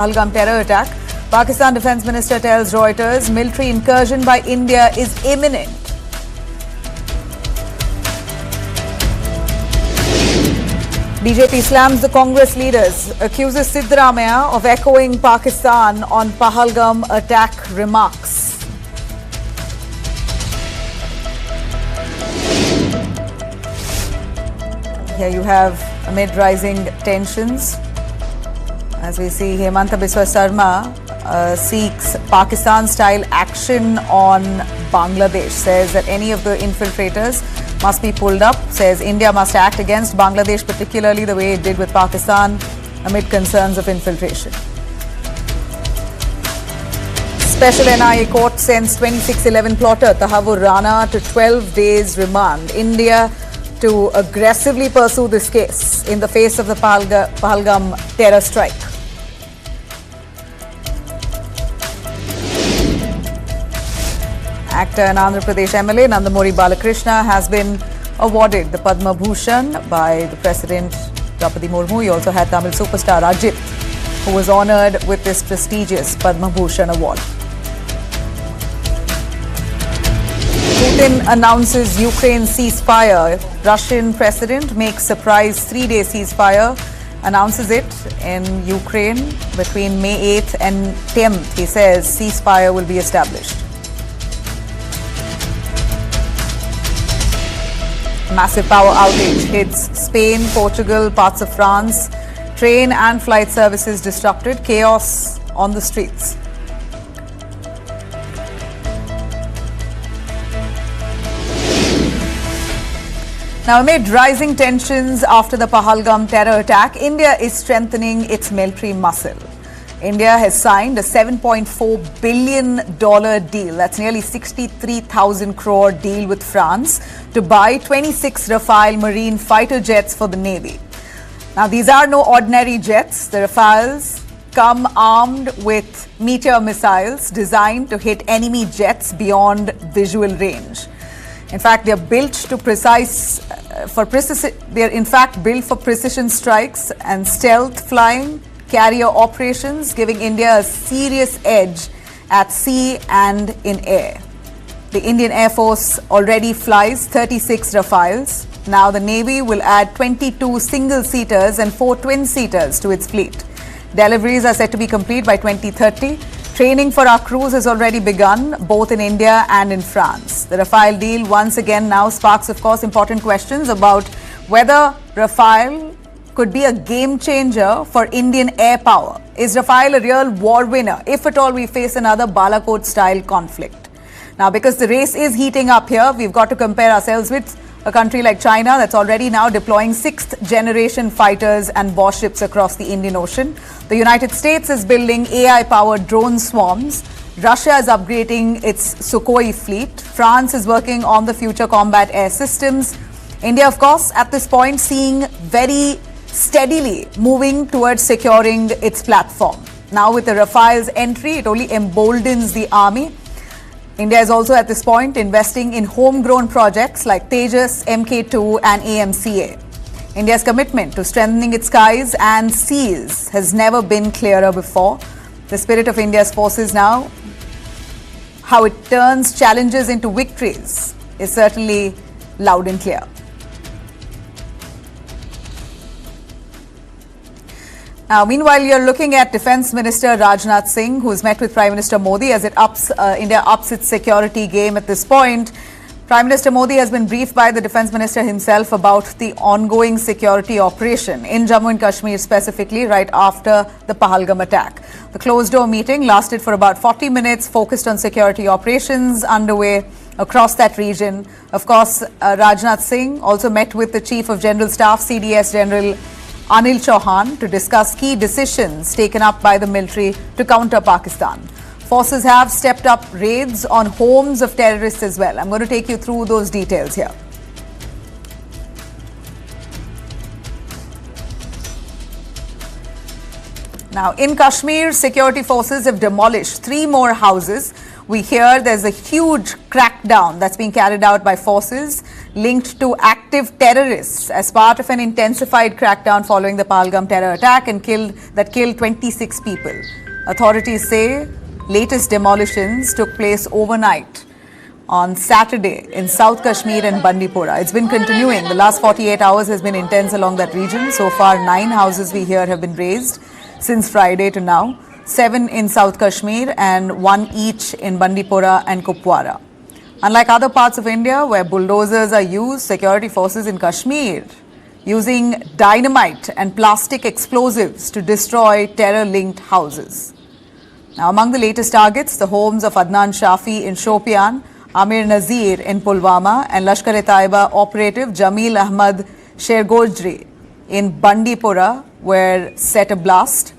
Pahalgam terror attack. Pakistan Defence Minister tells Reuters military incursion by India is imminent. BJP slams the Congress leaders, accuses Siddaramaiah of echoing Pakistan on Pahalgam attack remarks. Here you have amid rising tensions. As we see, Himanta Biswa Sarma seeks Pakistan-style action on Bangladesh, says that any of the infiltrators must be pulled up, says India must act against Bangladesh, particularly the way it did with Pakistan, amid concerns of infiltration. Special NIA court sends 2611 plotter Tahavur Rana to 12 days remand. India to aggressively pursue this case in the face of the Pahalgam terror strike. Actor and Andhra Pradesh MLA Nandamuri Balakrishna has been awarded the Padma Bhushan by the President Draupadi Murmu. He also had Tamil superstar Ajit, who was honoured with this prestigious Padma Bhushan award. Putin announces Ukraine ceasefire. Russian president makes surprise 3-day ceasefire, announces it in Ukraine between May 8th and 10th. He says ceasefire will be established. Massive power outage hits Spain, Portugal, parts of France. Train and flight services disrupted. Chaos on the streets. Now, amid rising tensions after the Pahalgam terror attack, India is strengthening its military muscle. India has signed a $7.4 billion deal, that's nearly 63,000 crore deal with France, to buy 26 Rafale marine fighter jets for the Navy. Now, these are no ordinary jets. The Rafales come armed with Meteor missiles designed to hit enemy jets beyond visual range. In fact, they're built for precision strikes and stealth flying, carrier operations, giving India a serious edge at sea and in air. The Indian Air Force already flies 36 Rafales. Now the Navy will add 22 single-seaters and 4 twin-seaters to its fleet. Deliveries are set to be complete by 2030. Training for our crews has already begun, both in India and in France. The Rafale deal once again now sparks, of course, important questions about whether Rafale could be a game changer for Indian air power. Is Rafale a real war winner if at all we face another Balakot-style conflict? Now, because the race is heating up here, we've got to compare ourselves with a country like China that's already now deploying 6th-generation fighters and warships across the Indian Ocean. The United States is building AI-powered drone swarms. Russia is upgrading its Sukhoi fleet. France is working on the future combat air systems. India, of course, at this point, seeing very steadily moving towards securing its platform. Now, with the Rafale's entry, it only emboldens the army. India is also at this point investing in homegrown projects like Tejas, Mk2 and AMCA. India's commitment to strengthening its skies and seas has never been clearer before. The spirit of India's forces now, how it turns challenges into victories, is certainly loud and clear. Now, meanwhile, you're looking at Defence Minister Rajnath Singh, who's met with Prime Minister Modi as India ups its security game at this point. Prime Minister Modi has been briefed by the Defence Minister himself about the ongoing security operation in Jammu and Kashmir, specifically right after the Pahalgam attack. The closed-door meeting lasted for about 40 minutes, focused on security operations underway across that region. Of course, Rajnath Singh also met with the Chief of General Staff, CDS General Anil Chauhan, to discuss key decisions taken up by the military to counter Pakistan. Forces have stepped up raids on homes of terrorists as well. I'm going to take you through those details here. Now, in Kashmir, security forces have demolished 3 more houses. We hear there's a huge crackdown that's being carried out by forces. linked to active terrorists as part of an intensified crackdown following the Pahalgam terror attack that killed 26 people. Authorities say latest demolitions took place overnight on Saturday in South Kashmir and Bandipora. It's been continuing. The last 48 hours has been intense along that region. So far, 9 houses we hear have been razed since Friday to now. 7 in South Kashmir and 1 each in Bandipora and Kupwara. Unlike other parts of India where bulldozers are used, security forces in Kashmir using dynamite and plastic explosives to destroy terror-linked houses. Now, among the latest targets, the homes of Adnan Shafi in Shopian, Amir Nazir in Pulwama and Lashkar-e-Taiba operative Jamil Ahmad Shergojri in Bandipora were set ablast.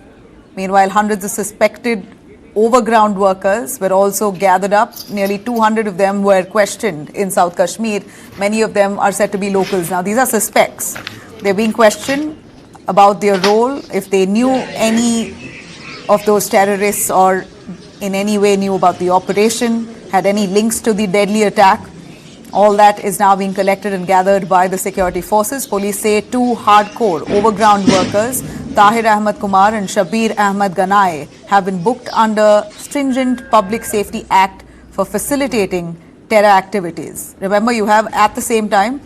Meanwhile, hundreds of suspected overground workers were also gathered up. Nearly 200 of them were questioned in South Kashmir. Many of them are said to be locals. Now, these are suspects. They're being questioned about their role, if they knew any of those terrorists or in any way knew about the operation, had any links to the deadly attack. All that is now being collected and gathered by the security forces. Police say 2 hardcore overground workers, Tahir Ahmed Kumar and Shabir Ahmed Ganai, have been booked under stringent Public Safety Act for facilitating terror activities. Remember, you have at the same time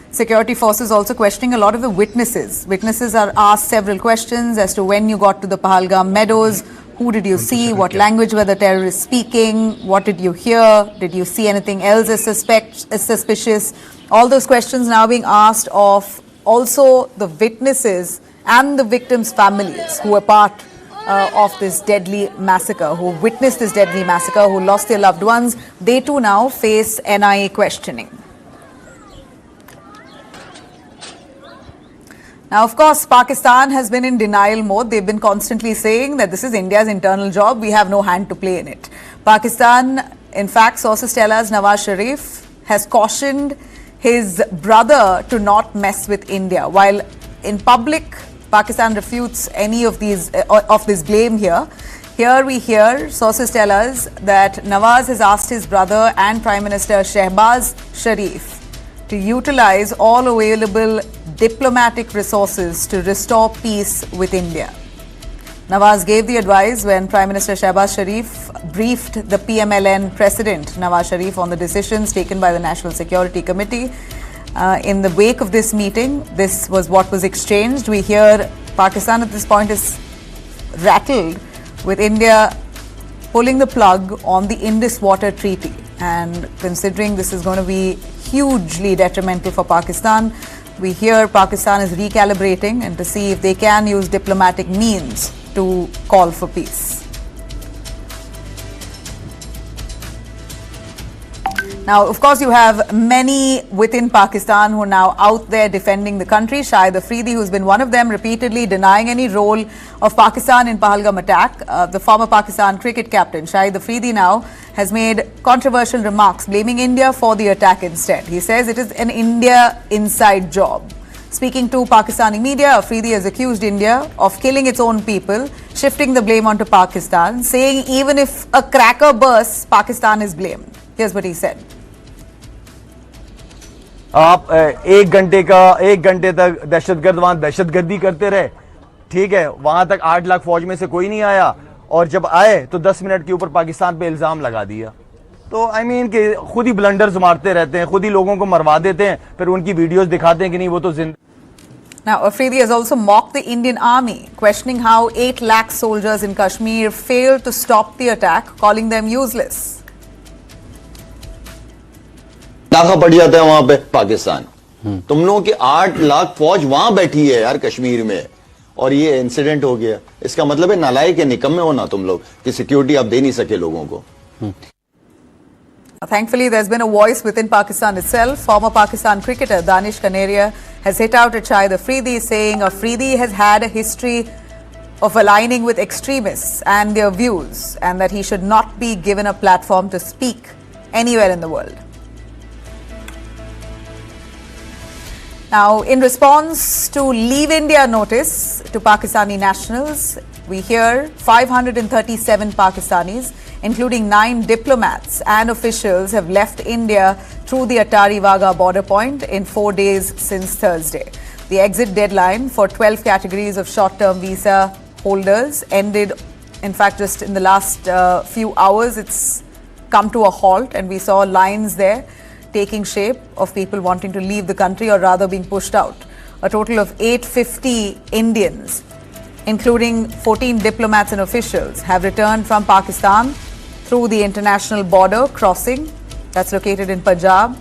security forces also questioning a lot of the witnesses. Witnesses are asked several questions as to when you got to the Pahalgam meadows, who did you see, what language were the terrorists speaking, what did you hear, did you see anything else as suspicious. All those questions now being asked of also the witnesses and the victims' families who were part of this deadly massacre, who witnessed this deadly massacre, who lost their loved ones. They too now face NIA questioning. Now, of course, Pakistan has been in denial mode. They've been constantly saying that this is India's internal job. We have no hand to play in it. Pakistan, in fact, sources tell us Nawaz Sharif has cautioned his brother to not mess with India. While in public, Pakistan refutes any of these of this blame here. Here we hear sources tell us that Nawaz has asked his brother and Prime Minister Shehbaz Sharif to utilize all available diplomatic resources to restore peace with India. Nawaz gave the advice when Prime Minister Shehbaz Sharif briefed the PMLN President Nawaz Sharif on the decisions taken by the National Security Committee. In the wake of this meeting, this was what was exchanged. We hear Pakistan at this point is rattled with India pulling the plug on the Indus Water Treaty. And considering this is going to be hugely detrimental for Pakistan, we hear Pakistan is recalibrating and to see if they can use diplomatic means to call for peace. Now, of course, you have many within Pakistan who are now out there defending the country. Shahid Afridi, who's been one of them, repeatedly denying any role of Pakistan in Pahalgam attack. The former Pakistan cricket captain, Shahid Afridi, now has made controversial remarks blaming India for the attack instead. He says it is an India inside job. Speaking to Pakistani media, Afridi has accused India of killing its own people, shifting the blame onto Pakistan, saying even if a cracker bursts, Pakistan is blamed. Here's what he said. आप एक घंटे तक दहशतगर्द वहां दहशतगर्दी करते रहे, ठीक है, वहां तक 8 लाख फौज में से कोई नहीं आया और जब आए तो 10 मिनट के ऊपर पाकिस्तान पे इल्जाम लगा दिया. तो आई मीन कि खुद ही ब्लंडर्स मारते रहते हैं, खुद ही लोगों को मरवा देते हैं, फिर उनकी वीडियोस दिखाते हैं कि नहीं वो तो जिंदा. Now, Afridi has also mocked the Indian army, questioning how 8 lakh soldiers in Kashmir failed to stop the attack, calling them useless. नाका पड़ जाता है वहां पे पाकिस्तान. तुम लोगों की 8 लाख फौज वहां बैठी है यार कश्मीर में और ये इंसिडेंट हो गया. इसका मतलब है नालायक है, निकम्मे हो ना तुम लोग कि सिक्योरिटी आप दे नहीं सके लोगों को. Thankfully, there's been a voice within Pakistan itself. Former Pakistan cricketer Danish Kaneria has hit out at Shahid Afridi, saying Afridi has had a history of aligning with extremists and their views, and that he should not be given a platform to speak anywhere in the world. Now, in response to Leave India notice to Pakistani nationals, We hear 537 Pakistanis, including 9 diplomats and officials, have left India through the Attari-Wagah border point in 4 days since Thursday. The exit deadline for 12 categories of short-term visa holders ended, in fact, just in the last few hours. It's come to a halt, and we saw lines there taking shape of people wanting to leave the country, or rather being pushed out. A total of 850 Indians, including 14 diplomats and officials, have returned from Pakistan through the international border crossing that's located in Punjab.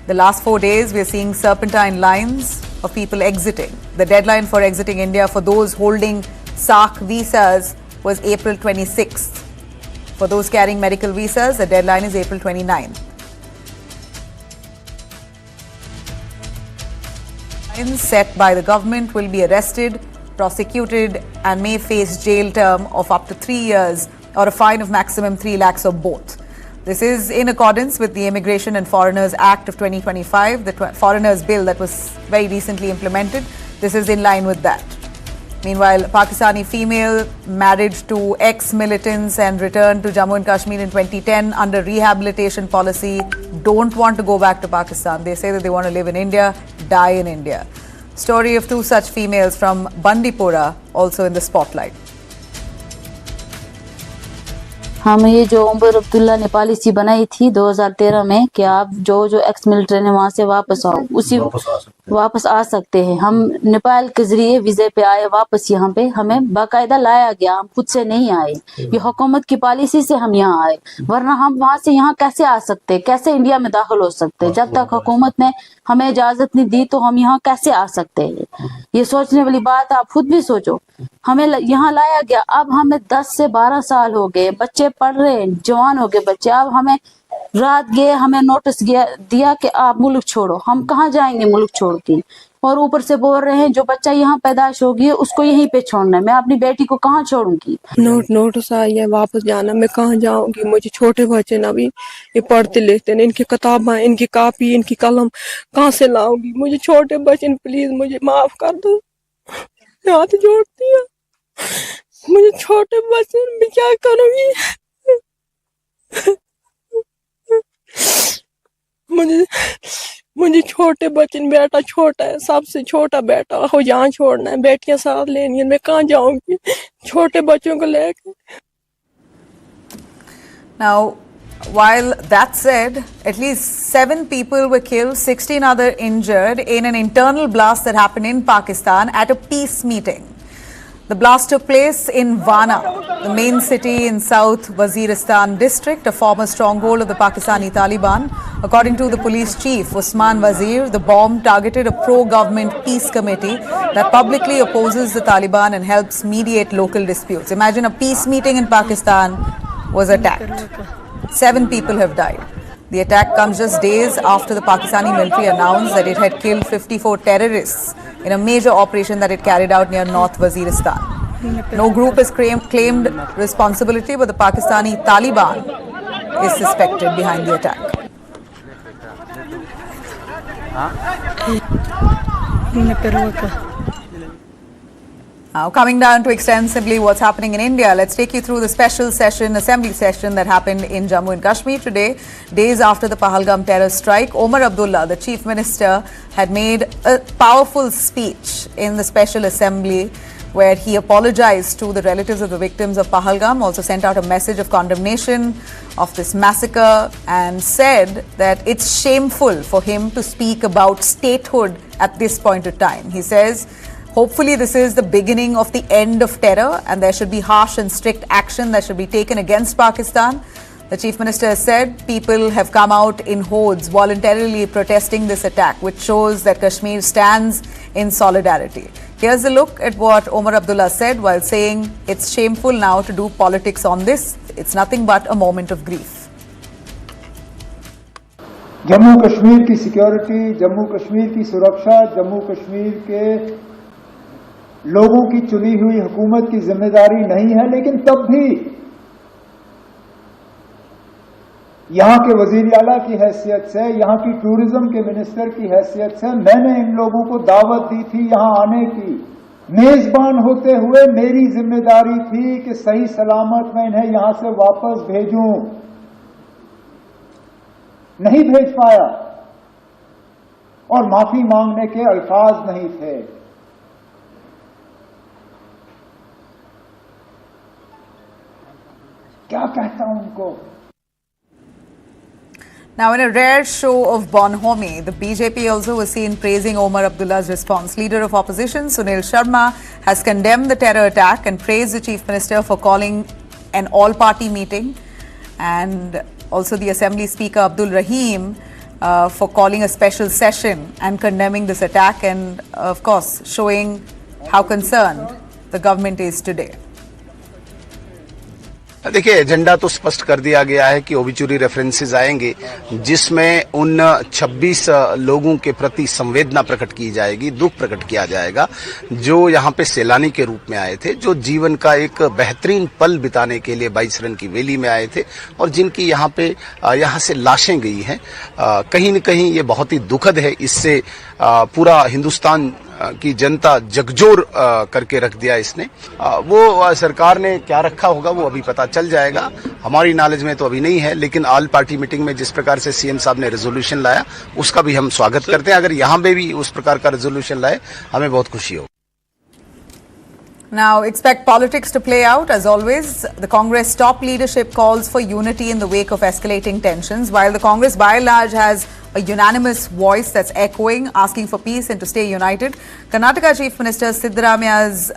The last 4 days, we are seeing serpentine lines of people exiting. The deadline for exiting India for those holding SAARC visas was April 26th. For those carrying medical visas, the deadline is April 29th. Set by the government will be arrested, prosecuted, and may face jail term of up to 3 years or a fine of maximum 3 lakhs or both. This is in accordance with the Immigration and Foreigners Act of 2025, the Foreigners Bill that was very recently implemented. This is in line with that. Meanwhile, Pakistani female married to ex-militants and returned to Jammu and Kashmir in 2010 under rehabilitation policy don't want to go back to Pakistan. They say that they want to live in India, die in India. Story of 2 such females from Bandipora also in the spotlight. हम ये जो उमर अब्दुल्ला ने policy बनाई थी 2013 में कि आप जो एक्स मिलिट्री ने वहां से वापस आओ, उसी वापस आ सकते हैं। हम नेपाल के जरिए वीजे पे आए वापस यहाँ पे, हमें बाकायदा लाया गया, हम खुद से नहीं आए। ये हुकूमत की पॉलिसी से हम यहाँ आए, वरना हम वहां से यहाँ कैसे आ सकते, कैसे इंडिया में दाखिल हो सकते? जब तक हुकूमत ने हमें इजाजत नहीं दी तो हम यहाँ कैसे आ सकते हैं? ये सोचने वाली बात, आप खुद भी सोचो। हमें यहाँ लाया गया, अब हमें 10 से 12 साल हो गए, बच्चे पढ़ रहे हैं, जवान हो गए बच्चे। अब हमें रात गए, हमें नोटिस दिया कि आप मुल्क छोड़ो। हम कहाँ जाएंगे मुल्क छोड़ के? और ऊपर से बोल रहे हैं जो बच्चा यहाँ पैदाइश होगी उसको यहीं पे छोड़ना है। मैं अपनी बेटी को कहाँ छोड़ूंगी? नोटिस आई है वापस जाना, मैं कहाँ जाऊंगी? मुझे छोटे बच्चे ना भी ये पढ़ते लिखते नहीं, इनकी किताबें, इनकी कॉपी, इनकी कलम कहाँ से लाऊंगी? मुझे छोटे बच्चे, प्लीज मुझे माफ कर दो, हाथ जोड़ती है। मुझे छोटे बच्चे, मैं क्या करूंगी? मुझे छोटे बच्चे, बेटा छोटा है, सबसे छोटा बेटा हो, यहाँ छोड़ना है, बेटियां साथ लेनी है, मैं कहाँ जाऊंगी छोटे बच्चों को लेकर? Now, while that said, at least 7 people were killed, 16 other injured in an internal blast that happened in Pakistan at a peace meeting. The blast took place in Vana, the main city in South Waziristan district, a former stronghold of the Pakistani Taliban. According to the police chief, Usman Wazir, the bomb targeted a pro-government peace committee that publicly opposes the Taliban and helps mediate local disputes. Imagine a peace meeting in Pakistan was attacked. 7 people have died. The attack comes just days after the Pakistani military announced that it had killed 54 terrorists in a major operation that it carried out near North Waziristan. No group has claimed responsibility, but the Pakistani Taliban is suspected behind the attack. Now, coming down to extensively what's happening in India, let's take you through the special session, assembly session that happened in Jammu and Kashmir today, days after the Pahalgam terror strike. Omar Abdullah, the chief minister, had made a powerful speech in the special assembly where he apologized to the relatives of the victims of Pahalgam, also sent out a message of condemnation of this massacre, and said that it's shameful for him to speak about statehood at this point of time. He says, hopefully this is the beginning of the end of terror and there should be harsh and strict action that should be taken against Pakistan. The Chief Minister has said people have come out in hordes voluntarily protesting this attack, which shows that Kashmir stands in solidarity. Here's a look at what Omar Abdullah said while saying it's shameful now to do politics on this. It's nothing but a moment of grief. Jammu Kashmir की security, Jammu Kashmir की सुरक्षा, जम्मू कश्मीर के लोगों की चुनी हुई हुकूमत की जिम्मेदारी नहीं है, लेकिन तब भी यहां के वजीर आला की हैसियत से, यहां की टूरिज्म के मिनिस्टर की हैसियत से मैंने इन लोगों को दावत दी थी यहां आने की, मेजबान होते हुए मेरी जिम्मेदारी थी कि सही सलामत मैं इन्हें यहां से वापस भेजूं, नहीं भेज पाया और माफी मांगने के अल्फाज नहीं थे। क्या कहता हूं उनको? Now, in a rare show of bonhomie, the BJP also was seen praising Omar Abdullah's response. Leader of opposition Sunil Sharma has condemned the terror attack and praised the Chief Minister for calling an all-party meeting, and also the Assembly Speaker Abdul Rahim for calling a special session and condemning this attack, and of course showing how concerned the government is today. देखिए, agenda तो स्पष्ट कर दिया गया है कि obituary references आएंगे जिसमें उन 26 लोगों के प्रति संवेदना प्रकट की जाएगी, दुख प्रकट किया जाएगा जो यहाँ पे सैलानी के रूप में आए थे, जो जीवन का एक बेहतरीन पल बिताने के लिए 22 रन की वैली में आए थे और जिनकी यहाँ से लाशें गई हैं। कहीं न कहीं ये बहुत ही दुखद है। इससे पूरा हिंदुस्तान की जनता जगजोर करके रख दिया इसने। वो सरकार ने क्या रखा होगा वो अभी पता चल जाएगा, हमारी नॉलेज में तो अभी नहीं है, लेकिन ऑल पार्टी मीटिंग में जिस प्रकार से सीएम साहब ने रेजोल्यूशन लाया उसका भी हम स्वागत करते हैं। अगर यहाँ पे भी उस प्रकार का रेजोल्यूशन लाए हमें बहुत खुशी होगी। Now, expect politics to play out. As always, the Congress top leadership calls for unity in the wake of escalating tensions. While the Congress by and large has a unanimous voice that's echoing, asking for peace and to stay united, Karnataka Chief Minister Siddaramaia's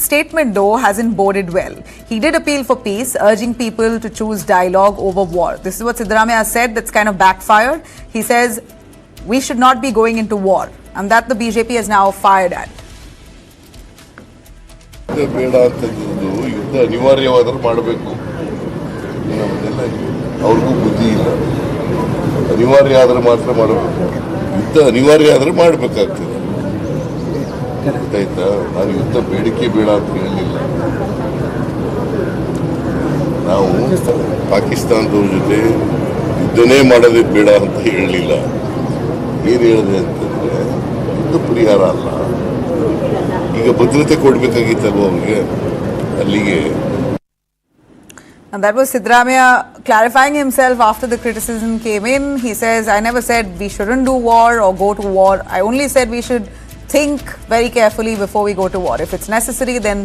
statement, though, hasn't boded well. He did appeal for peace, urging people to choose dialogue over war. This is what Siddaramaiah said that's kind of backfired. He says, we should not be going into war, and that the BJP is now fired at. ಬೇಡ ಅಂತದ್ದು ಯುದ್ಧ ಅನಿವಾರ್ಯವಾದರೂ ಮಾಡಬೇಕು. ಅವ್ರಿಗೂ ಬುದ್ಧಿ ಇಲ್ಲ. ಅನಿವಾರ್ಯ ಆದ್ರೆ ಮಾತ್ರ ಮಾಡಬೇಕು. ಯುದ್ಧ ಅನಿವಾರ್ಯ ಆದ್ರೆ ಮಾಡಬೇಕಾಗ್ತದೆ. ಆಯ್ತಾ? ನಾನು ಯುದ್ಧ ಬೇಡಿಕೆ ಬೇಡ ಅಂತ ಹೇಳಲಿಲ್ಲ. ನಾವು ಪಾಕಿಸ್ತಾನದವ್ರ ಜೊತೆ ಯುದ್ಧನೇ ಮಾಡೋದೇ ಬೇಡ ಅಂತ ಹೇಳಲಿಲ್ಲ. ಏನು ಹೇಳಿದೆ ಅಂತಂದ್ರೆ ಯುದ್ಧ ಪರಿಹಾರ ಅಲ್ಲ, ಈಗ ಭದ್ರತೆ ಕೊಡಬೇಕಾಗಿತ್ತಲ್ವ ಅವ್ರಿಗೆ ಅಲ್ಲಿಗೆ. And that was Siddaramaiah clarifying himself after the criticism came in. He says, I never said we shouldn't do war or go to war. I only said we should think very carefully before we go to war. If it's necessary, then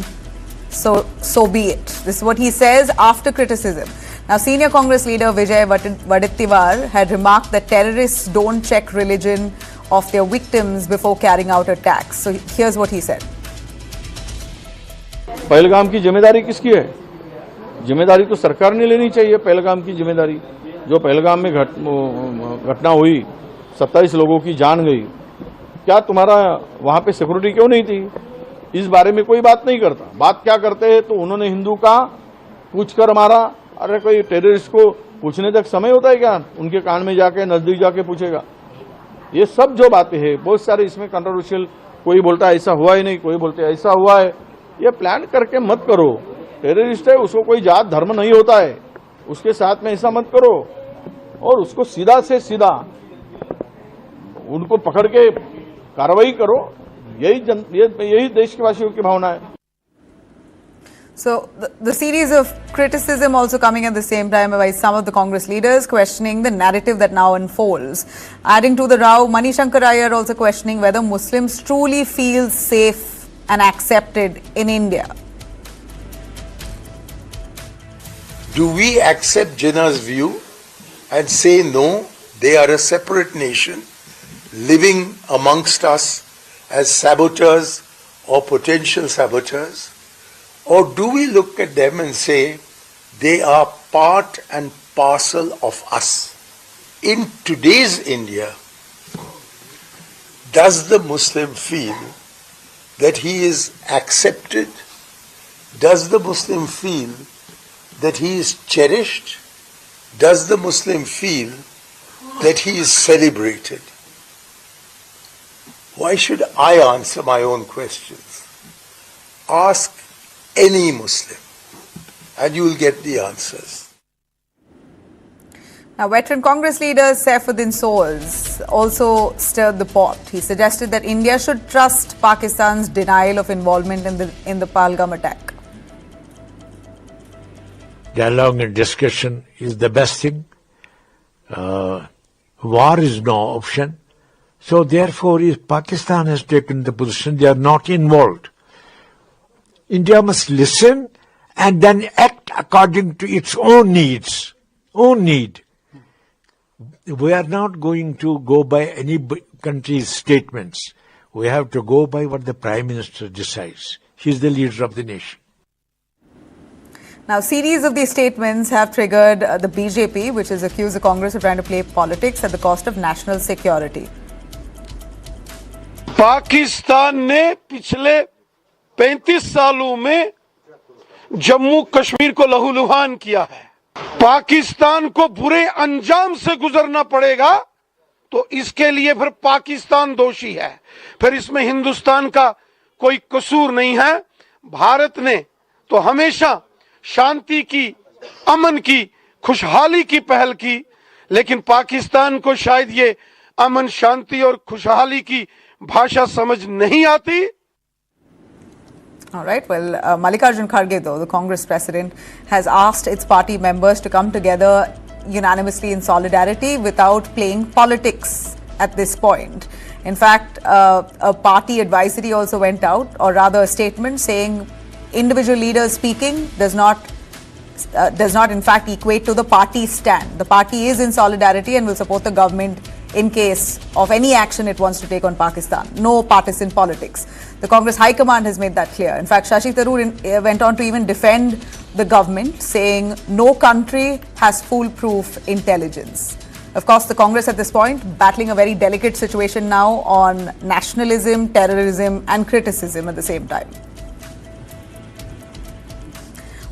so be it. This is what he says after criticism. Now, senior Congress leader Vijay Wadettiwar had remarked that terrorists don't check religion of their victims before carrying out attacks. So here's what he said. Pahalgam की जिम्मेदारी किसकी है? जिम्मेदारी तो सरकार ने लेनी चाहिए। पहलगाम की जिम्मेदारी, जो पहलगाम में घटना हुई, 27 लोगों की जान गई, क्या तुम्हारा वहां पे सिक्योरिटी क्यों नहीं थी? इस बारे में कोई बात नहीं करता। बात क्या करते हैं तो उन्होंने हिंदू का पूछ कर मारा। अरे कोई टेररिस्ट को पूछने तक समय होता है क्या? उनके कान में जाके नजदीक जाके पूछेगा? ये सब जो बातें हैं बहुत सारे इसमें कंट्रोवर्शियल, कोई बोलता है ऐसा हुआ ही नहीं, कोई बोलते है ऐसा हुआ है। ये प्लान करके मत करो। टेररिस्ट है, उसको कोई जात धर्म नहीं होता है, उसके साथ में ऐसा मत करो और उसको सीधा से सीधा उनको पकड़ के कार्रवाई करो। यही देशवासियों की भावना है। So, the series of criticism also coming at the same time by some of the Congress leaders questioning the narrative that now unfolds. Adding to the row, Manishankar Iyer also questioning whether Muslims truly feel safe and accepted in India. Do we accept Jinnah's view and say no, they are a separate nation living amongst us as saboteurs or potential saboteurs? Or do we look at them and say they are part and parcel of us? In today's India, does the Muslim feel that he is accepted? Does the Muslim feel that he is cherished? Does the Muslim feel that he is celebrated? Why should I answer my own questions? Ask any Muslim and you will get the answers. Now, veteran Congress leader Saifuddin Soles also stirred the pot. He suggested that India should trust Pakistan's denial of involvement in the Pahalgam attack. Dialogue and discussion is the best thing. War is no option. So therefore, if Pakistan has taken the position, they are not involved. India must listen and then act according to its own needs, own need. We are not going to go by any country's statements. We have to go by what the Prime Minister decides. He is the leader of the nation. Now, series of these statements have triggered the BJP, which has accused the Congress of trying to play politics at the cost of national security. Pakistan ने पिछले 35 सालों में जम्मू कश्मीर को लहूलुहान किया है। पाकिस्तान को बुरे अंजाम से गुजरना पड़ेगा तो इसके लिए फिर पाकिस्तान दोषी है, फिर इसमें हिंदुस्तान का कोई कसूर नहीं है। भारत ने तो हमेशा शांति की, अमन की, खुशहाली की पहल की, लेकिन पाकिस्तान को शायद ये अमन, शांति और खुशहाली की भाषा समझ नहीं आती। All right. Well, Mallikarjun Kharge, though, the Congress president, has asked its party members to come together unanimously in solidarity without playing politics at this point. In fact, a party advisory also went out, or rather a statement saying individual leaders speaking does not in fact equate to the party stand. The party is in solidarity and will support the government in case of any action it wants to take on Pakistan. No partisan politics. The Congress High Command has made that clear. In fact, Shashi Tharoor went on to even defend the government, saying no country has foolproof intelligence. Of course, the Congress at this point battling a very delicate situation now on nationalism, terrorism and criticism at the same time.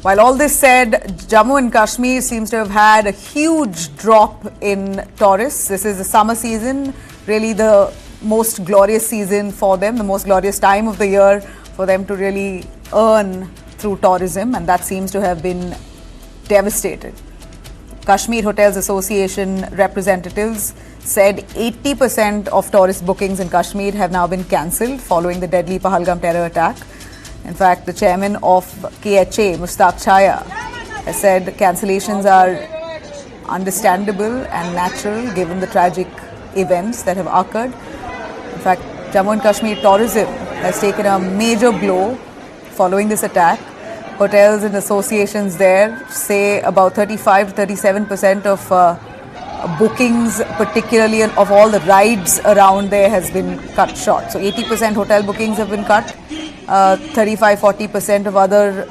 While all this said, Jammu and Kashmir seems to have had a huge drop in tourists. This is the summer season, really the most glorious season for them, the most glorious time of the year for them to really earn through tourism, and that seems to have been devastated. Kashmir Hotels Association representatives said 80% of tourist bookings in Kashmir have now been cancelled following the deadly Pahalgam terror attack. In fact, the chairman of KHA, Mushtaq Chaya, has said cancellations are understandable and natural given the tragic events that have occurred. In fact, Jammu and Kashmir tourism has taken a major blow following this attack. Hotels and associations there say about 35 to 37% of bookings, particularly of all the rides around there, has been cut short. So 80% hotel bookings have been cut. 35-40% of other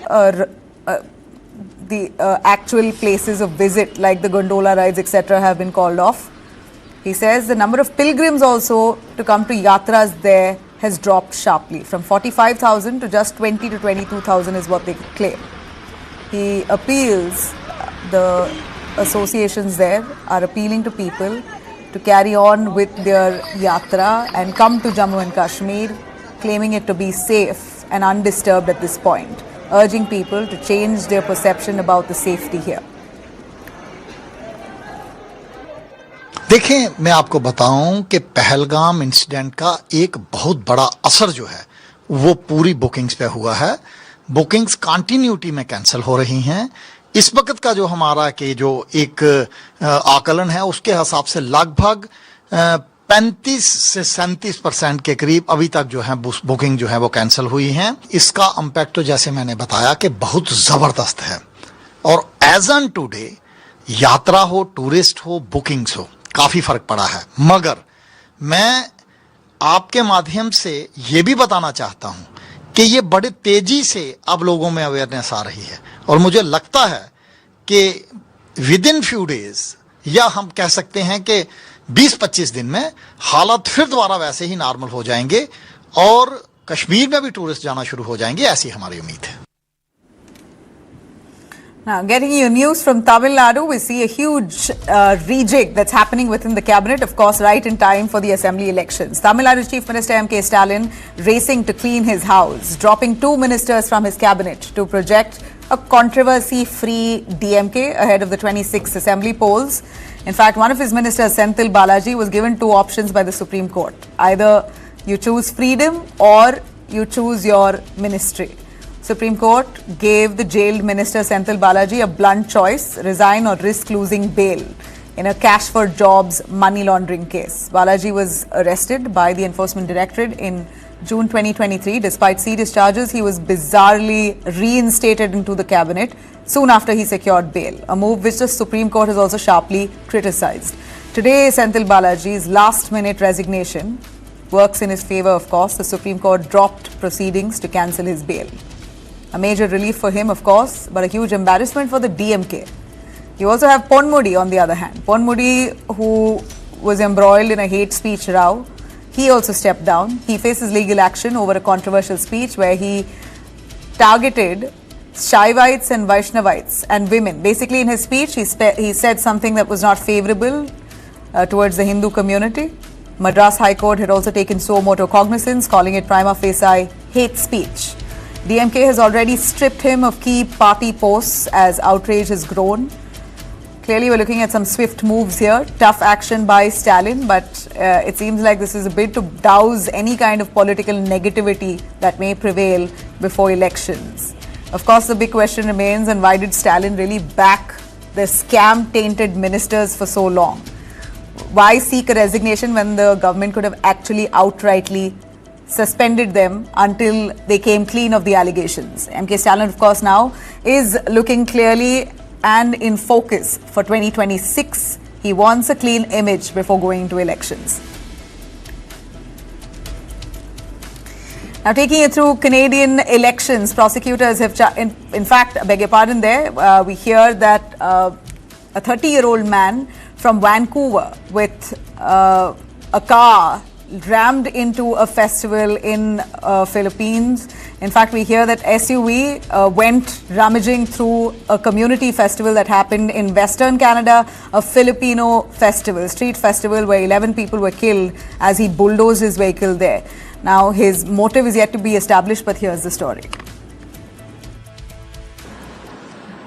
actual places of visit like the gondola rides, etc., have been called off. He says the number of pilgrims also to come to yatras there has dropped sharply from 45,000 to just 20 to 22,000 is what they claim. He appeals, the associations there are appealing to people to carry on with their yatra and come to Jammu and Kashmir, claiming it to be safe and undisturbed at this point, urging people to change their perception about the safety here. देखें, मैं आपको बताऊं कि Pahalgam incident का एक बहुत बड़ा असर जो है वो पूरी बुकिंग्स पे हुआ है। बुकिंग्स कंटिन्यूटी में कैंसिल हो रही हैं। इस वक्त का जो हमारा के जो एक आकलन है उसके हिसाब से लगभग 35 से 37% के करीब अभी तक जो है बुकिंग जो है वो कैंसिल हुई हैं। इसका इम्पैक्ट तो जैसे मैंने बताया कि बहुत जबरदस्त है और एज ऑन टुडे यात्रा हो, टूरिस्ट हो, बुकिंग्स हो, काफी फर्क पड़ा है। मगर मैं आपके माध्यम से ये भी बताना चाहता हूं कि ये बड़े तेजी से अब लोगों में अवेयरनेस आ रही है और मुझे लगता है कि विद इन फ्यू डेज या हम कह सकते हैं कि 20-25 दिन में हालात फिर दोबारा वैसे ही नॉर्मल हो जाएंगे और कश्मीर में भी टूरिस्ट जाना शुरू हो जाएंगे, ऐसी हमारी उम्मीद है। Now, getting you news from Tamil Nadu, we see a huge rejig that's happening within the cabinet, of course, right in time for the assembly elections. Tamil Nadu Chief Minister M.K. Stalin racing to clean his house, dropping 2 ministers from his cabinet to project a controversy-free DMK ahead of the 26th Assembly polls. In fact, one of his ministers, Senthil Balaji, was given two options by the Supreme Court. Either you choose freedom or you choose your ministry. Supreme Court gave the jailed minister Senthil Balaji a blunt choice: resign or risk losing bail in a cash for jobs money laundering case. Balaji was arrested by the Enforcement Directorate in June 2023. Despite serious charges, he was bizarrely reinstated into the cabinet soon after he secured bail, a move which the Supreme Court has also sharply criticized. Today, Senthil Balaji's last-minute resignation works in his favor, of course. The Supreme Court dropped proceedings to cancel his bail. A major relief for him, of course, but a huge embarrassment for the DMK. You also have Ponmudi on the other hand. Ponmudi, who was embroiled in a hate speech row, he also stepped down. He faces legal action over a controversial speech where he targeted Shaivites and Vaishnavites and women. Basically, in his speech, he said something that was not favorable towards the Hindu community. Madras High Court had also taken suo motu cognizance, calling it prima facie hate speech. DMK has already stripped him of key party posts as outrage has grown. Clearly, we're looking at some swift moves here. Tough action by Stalin, but it seems like this is a bid to douse any kind of political negativity that may prevail before elections. Of course, the big question remains, and why did Stalin really back the scam-tainted ministers for so long? Why seek a resignation when the government could have actually outrightly suspended them until they came clean of the allegations? MK Stalin, of course, now is looking clearly and in focus for 2026. He wants a clean image before going into elections. Now, taking it through Canadian elections, prosecutors have, in fact, I beg your pardon there, we hear that a 30-year-old man from Vancouver with a car rammed into a festival in Philippines. In fact, we hear that SUV went rummaging through a community festival that happened in Western Canada, a Filipino festival, street festival, where 11 people were killed as he bulldozed his vehicle there. Now, his motive is yet to be established, but here's the story.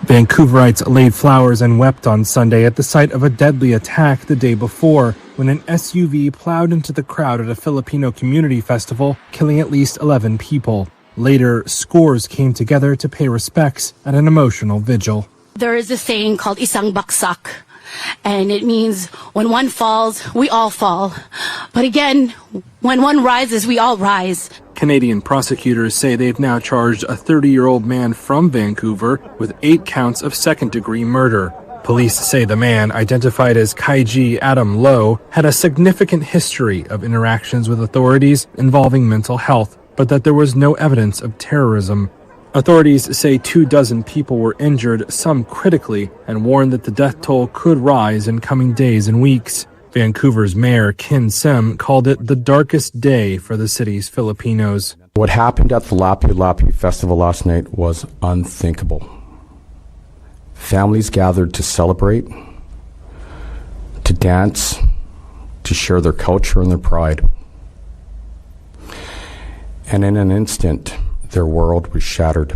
Vancouverites laid flowers and wept on Sunday at the site of a deadly attack the day before, when an SUV plowed into the crowd at a Filipino community festival, killing at least 11 people. Later, scores came together to pay respects at an emotional vigil. There is a saying called isang baksak, and it means when one falls, we all fall. But again, when one rises, we all rise. Canadian prosecutors say they've now charged a 30-year-old man from Vancouver with 8 counts of second-degree murder. Police say the man, identified as Kaiji Adam Low, had a significant history of interactions with authorities involving mental health, but that there was no evidence of terrorism. Authorities say 24 people were injured, some critically, and warn that the death toll could rise in coming days and weeks. Vancouver's mayor, Kin Sem, called it the darkest day for the city's Filipinos. What happened at the Lapu-Lapu Festival last night was unthinkable. Families gathered to celebrate, to dance, to share their culture and their pride. And in an instant, their world was shattered.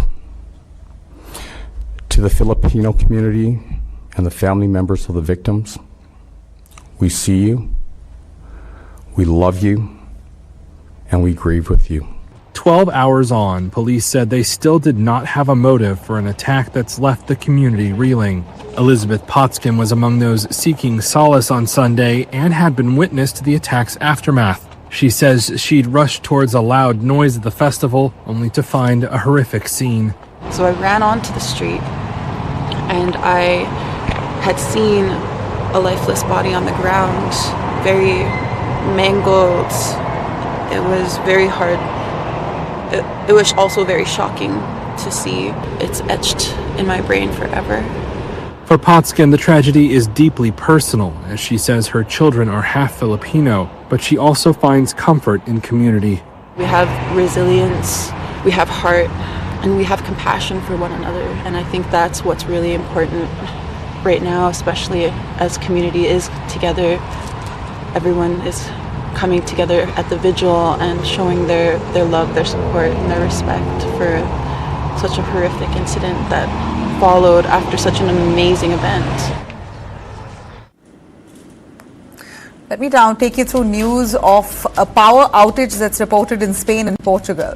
To the Filipino community and the family members of the victims, we see you, we love you, and we grieve with you. 12 hours on, police said they still did not have a motive for an attack that's left the community reeling. Elizabeth Potskin was among those seeking solace on Sunday and had been witness to the attack's aftermath. She says she'd rushed towards a loud noise at the festival, only to find a horrific scene. So I ran onto the street, and I had seen a lifeless body on the ground, very mangled. It was very hard. It was also very shocking to see. It's etched in my brain forever. For Potskin, the tragedy is deeply personal, as she says her children are half Filipino, but she also finds comfort in community. We have resilience, we have heart, and we have compassion for one another. And I think that's what's really important right now, especially as community is together. Everyone is coming together at the vigil and showing their love, their support, and their respect for such a horrific incident that followed after such an amazing event. Let me now take you through news of a power outage that's reported in Spain and Portugal.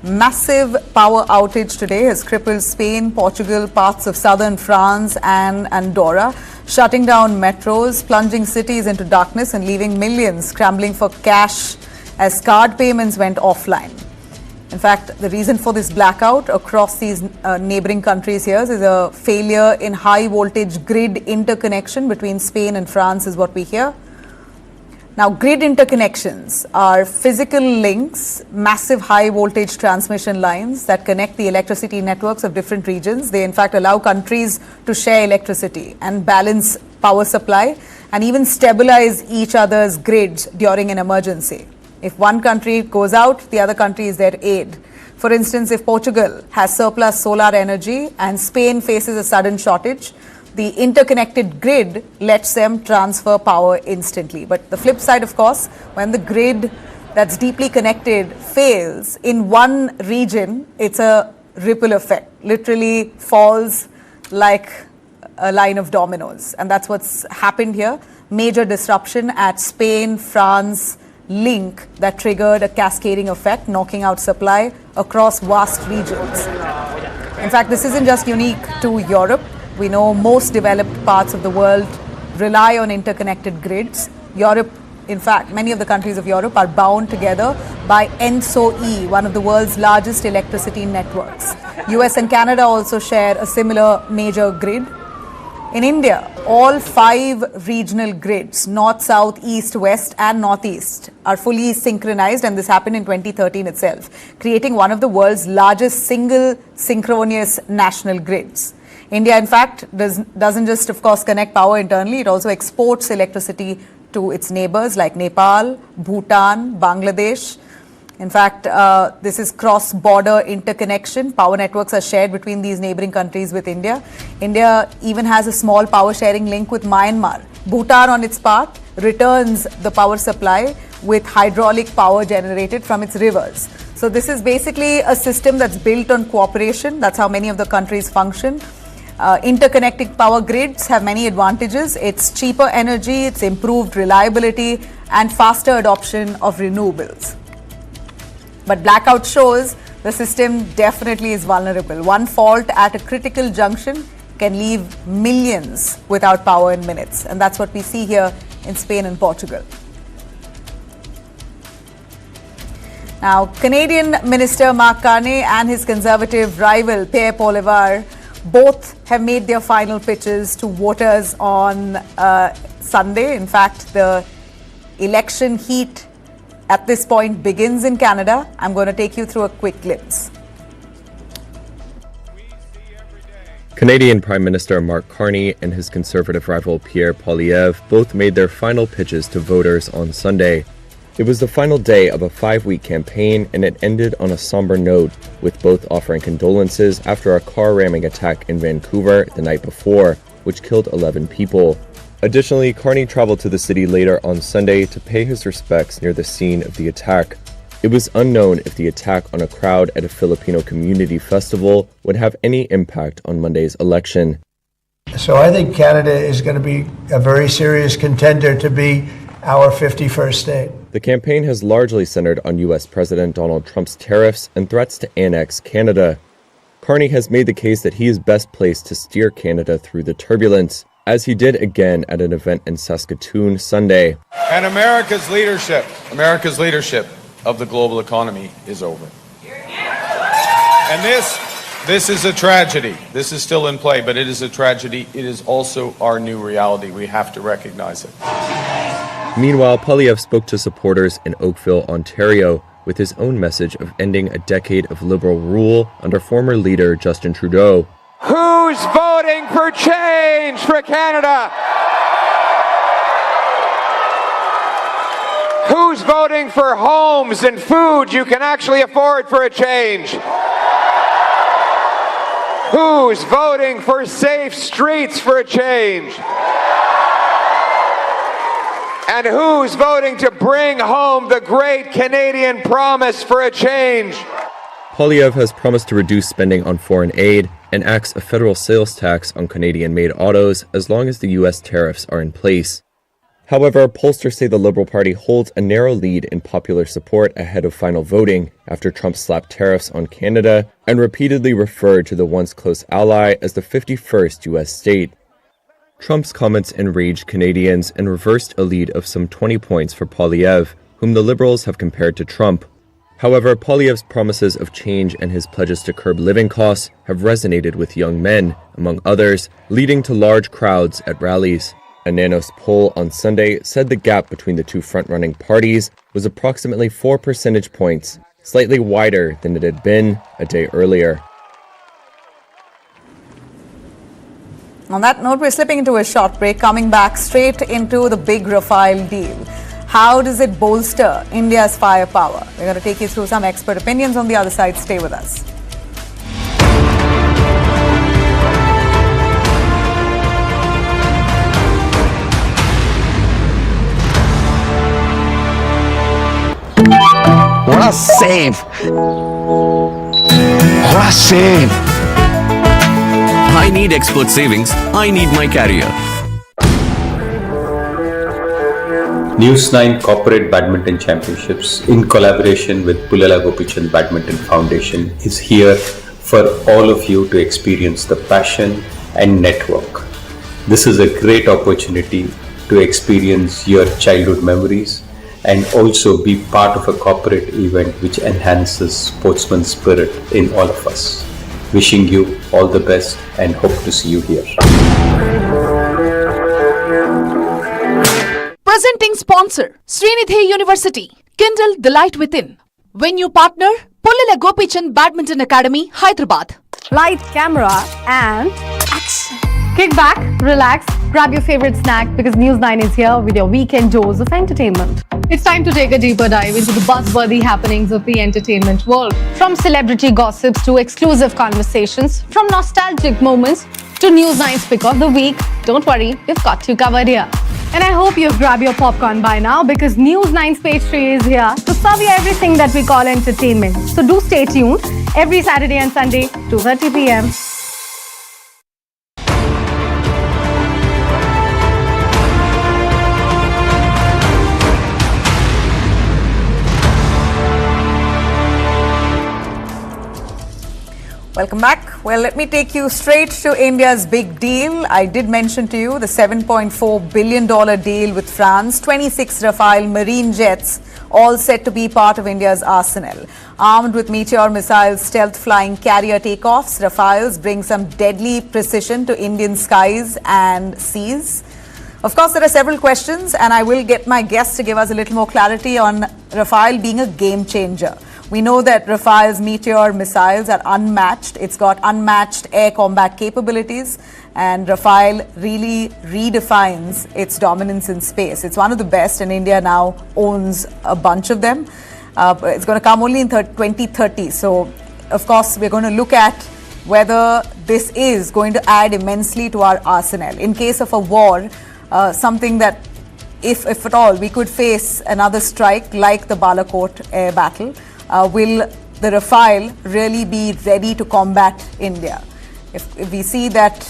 Massive power outage today has crippled Spain, Portugal, parts of southern France and Andorra, shutting down metros, plunging cities into darkness and leaving millions scrambling for cash as card payments went offline. In fact, the reason for this blackout across these neighboring countries here is a failure in high voltage grid interconnection between Spain and France is what we hear. Now, grid interconnections are physical links, massive high voltage transmission lines that connect the electricity networks of different regions. They in fact allow countries to share electricity and balance power supply and even stabilize each other's grids during an emergency. If one country goes out, the other country is there to aid. For instance, if Portugal has surplus solar energy and Spain faces a sudden shortage, the interconnected grid lets them transfer power instantly. But the flip side, of course, when the grid that's deeply connected fails in one region, it's a ripple effect, literally falls like a line of dominoes. And that's what's happened here. Major disruption at Spain-France link that triggered a cascading effect, knocking out supply across vast regions. In fact, this isn't just unique to Europe. We know most developed parts of the world rely on interconnected grids. Europe, in fact, many of the countries of Europe are bound together by ENTSO-E, one of the world's largest electricity networks. US and Canada also share a similar major grid. In India, all 5 regional grids, north, south, east, west and northeast, are fully synchronized, and this happened in 2013 itself, creating one of the world's largest single synchronous national grids. India, in fact, doesn't just, of course, connect power internally, it also exports electricity to its neighbors like Nepal, Bhutan, Bangladesh. In fact, this is cross-border interconnection. Power networks are shared between these neighboring countries with India. India even has a small power sharing link with Myanmar. Bhutan, on its part, returns the power supply with hydraulic power generated from its rivers. So this is basically a system that's built on cooperation. That's how many of the countries function. Interconnecting power grids have many advantages. It's cheaper energy, it's improved reliability and faster adoption of renewables. But blackout shows the system definitely is vulnerable. One fault at a critical junction can leave millions without power in minutes. And that's what we see here in Spain and Portugal. Now, Canadian Minister Mark Carney and his Conservative rival Pierre Poilievre both have made their final pitches to voters on Sunday. In fact, the election heat at this point begins in Canada. I'm going to take you through a quick glimpse. Canadian Prime Minister Mark Carney and his Conservative rival Pierre Poilievre both made their final pitches to voters on Sunday. It was the final day of a 5-week campaign, and it ended on a somber note, with both offering condolences after a car-ramming attack in Vancouver the night before, which killed 11 people. Additionally, Carney traveled to the city later on Sunday to pay his respects near the scene of the attack. It was unknown if the attack on a crowd at a Filipino community festival would have any impact on Monday's election. So I think Canada is going to be a very serious contender to be our 51st state. The campaign has largely centered on U.S. President Donald Trump's tariffs and threats to annex Canada. Carney has made the case that he is best placed to steer Canada through the turbulence, as he did again at an event in Saskatoon Sunday. And America's leadership of the global economy is over. And this is a tragedy. This is still in play, but it is a tragedy. It is also our new reality. We have to recognize it. Meanwhile, Poilievre spoke to supporters in Oakville, Ontario, with his own message of ending a decade of Liberal rule under former leader Justin Trudeau. Who's voting for change for Canada? Who's voting for homes and food you can actually afford for a change? Who's voting for safe streets for a change? And who's voting to bring home the great Canadian promise for a change? Poilievre has promised to reduce spending on foreign aid and acts a federal sales tax on Canadian-made autos as long as the U.S. tariffs are in place. However, pollsters say the Liberal Party holds a narrow lead in popular support ahead of final voting after Trump slapped tariffs on Canada and repeatedly referred to the once close ally as the 51st U.S. state. Trump's comments enraged Canadians and reversed a lead of some 20 points for Poilievre, whom the Liberals have compared to Trump. However, Poilievre's promises of change and his pledges to curb living costs have resonated with young men, among others, leading to large crowds at rallies. A Nanos poll on Sunday said the gap between the two front-running parties was approximately 4 percentage points, slightly wider than it had been a day earlier. On that note, we're slipping into a short break, coming back straight into the big Rafale deal. How does it bolster India's firepower? We're going to take you through some expert opinions on the other side. Stay with us. What a save! What a save! I need expert savings. I need my carrier. News9 Corporate Badminton Championships, in collaboration with Pullela Gopichand Badminton Foundation, is here for all of you to experience the passion and network. This is a great opportunity to experience your childhood memories and also be part of a corporate event which enhances sportsman spirit in all of us. Wishing you all the best and hope to see you here. Presenting sponsor, Srinidhi University. Kindle the light within. Venue partner, Pullela Gopichand Badminton Academy, Hyderabad. Light, camera and action. Kick back, relax, grab your favorite snack because News9 is here with your weekend dose of entertainment. It's time to take a deeper dive into the buzzworthy happenings of the entertainment world. From celebrity gossips to exclusive conversations, from nostalgic moments to News9's pick of the week, don't worry, we've got you covered here. And I hope you've grabbed your popcorn by now because News9's page 3 is here to serve you everything that we call entertainment. So do stay tuned every Saturday and Sunday, 2:30 p.m. Welcome back. Well, let me take you straight to India's big deal. I did mention to you the $7.4 billion deal with France, 26 Rafale Marine jets, all set to be part of India's arsenal. Armed with Meteor missiles, stealth flying carrier takeoffs, Rafales bring some deadly precision to Indian skies and seas. Of course, there are several questions, and I will get my guests to give us a little more clarity on Rafale being a game changer. We know that Rafale's Meteor missiles are unmatched. It's got unmatched air combat capabilities, and Rafale really redefines its dominance in space. It's one of the best, and India now owns a bunch of them. It's going to come only in 2030. So, of course, we're going to look at whether this is going to add immensely to our arsenal. In case of a war, something that, if at all, we could face another strike like the Balakot air battle, will the Rafale really be ready to combat India? If we see that